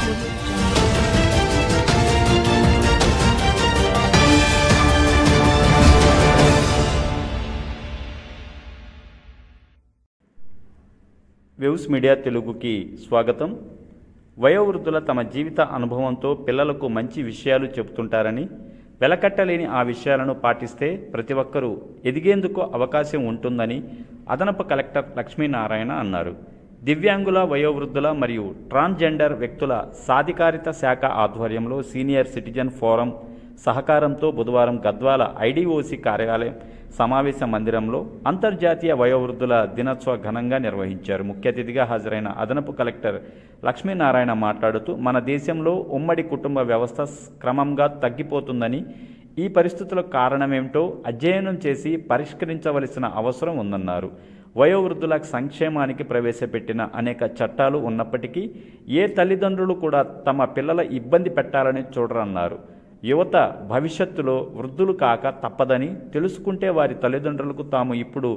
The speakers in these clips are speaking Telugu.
వేవ్స్ మీడియా తెలుగుకి స్వాగతం. వయోవృద్ధుల తమ జీవిత అనుభవంతో పిల్లలకు మంచి విషయాలు చెబుతుంటారని, వెలకట్టలేని ఆ విషయాలను పాటిస్తే ప్రతి ఒక్కరూ ఎదిగేందుకు అవకాశం ఉంటుందని అదనపు కలెక్టర్ లక్ష్మీనారాయణ అన్నారు. దివ్యాంగుల, వయోవృద్ధుల మరియు ట్రాన్స్జెండర్ వ్యక్తుల సాధికారిత శాఖ ఆధ్వర్యంలో సీనియర్ సిటిజన్ ఫోరం సహకారంతో బుధవారం గద్వాల ఐడిఓసి కార్యాలయం సమావేశ మందిరంలో అంతర్జాతీయ వయోవృద్ధుల దినోత్సవ ఘనంగా నిర్వహించారు. ముఖ్య అతిథిగా హాజరైన అదనపు కలెక్టర్ లక్ష్మీనారాయణ మాట్లాడుతూ, మన దేశంలో ఉమ్మడి కుటుంబ వ్యవస్థ క్రమంగా తగ్గిపోతుందని, ఈ పరిస్థితులకు కారణమేమిటో అధ్యయనం చేసి పరిష్కరించవలసిన అవసరం ఉందన్నారు. వయోవృద్ధుల సంక్షేమానికి ప్రవేశపెట్టిన అనేక చట్టాలు ఉన్నప్పటికీ ఏ తల్లిదండ్రులు కూడా తమ పిల్లల ఇబ్బంది పెట్టాలని చూడరన్నారు. యువత భవిష్యత్తులో వృద్ధులు కాక తప్పదని తెలుసుకుంటే వారి తల్లిదండ్రులకు తాము ఇప్పుడు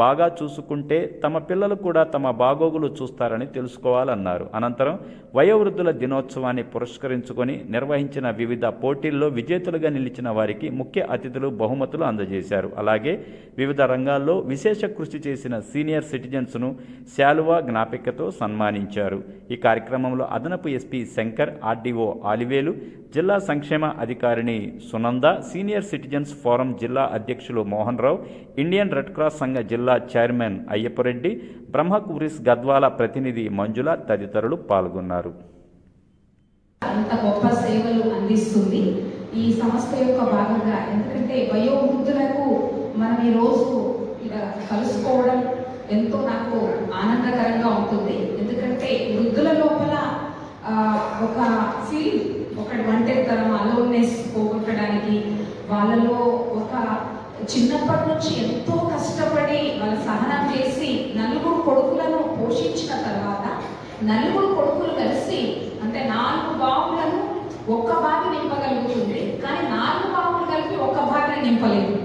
బాగా చూసుకుంటే తమ పిల్లలు కూడా తమ బాగోగులు చూస్తారని తెలుసుకోవాలన్నారు. అనంతరం వయోవృద్ధుల దినోత్సవాన్ని పురస్కరించుకొని నిర్వహించిన వివిధ పోటీల్లో విజేతలుగా నిలిచిన వారికి ముఖ్య అతిథులు బహుమతులు అందజేశారు. అలాగే వివిధ రంగాల్లో విశేష కృషి చేసిన సీనియర్ సిటిజన్స్ను శాలువా జ్ఞాపికతో సన్మానించారు. ఈ కార్యక్రమంలో అదనపు ఎస్పీ శంకర్, ఆర్డీఓ ఆలివేలు, జిల్లా సంక్షేమ అధికారిణి సునంద, సీనియర్ సిటిజన్స్ ఫోరం జిల్లా అధ్యక్షులు Mohan Rao, Indian red cross సంఘ జిల్లా చైర్మన్ అయ్యప్పరెడ్డి, బ్రహ్మకురిస్ గద్వాల ప్రతినిధి మంజుల తదితరులు పాల్గొన్నారు. అంత గొప్ప సేవలు అందిస్తుంది ఈ సంస్థ యొక్క భాగంగా. ఎందుకంటే వయోవృద్ధులకు మనం ఈ రోజు కలుసుకోవడం ఎంతో నాకు ఆనందకరంగా ఉంటుంది. ఎందుకంటే వృద్ధుల లోపల ఒక ఫీల్, ఒక ఒంటరితనం, అలోన్నెస్ పోగొట్టడానికి, వాళ్ళలో ఒక చిన్నప్పటి నుంచి ఎంతో కష్టపడి వాళ్ళు సహనం చేసి నలుగురు కొడుకులను పోషించిన తర్వాత నలుగురు కొడుకులు కలిసి, అంటే 4 బావులను ఒక్క బావి నింపగలుగుతుంది, కానీ 4 బావులు కలిపి ఒక్క బావిని నింపలేదు.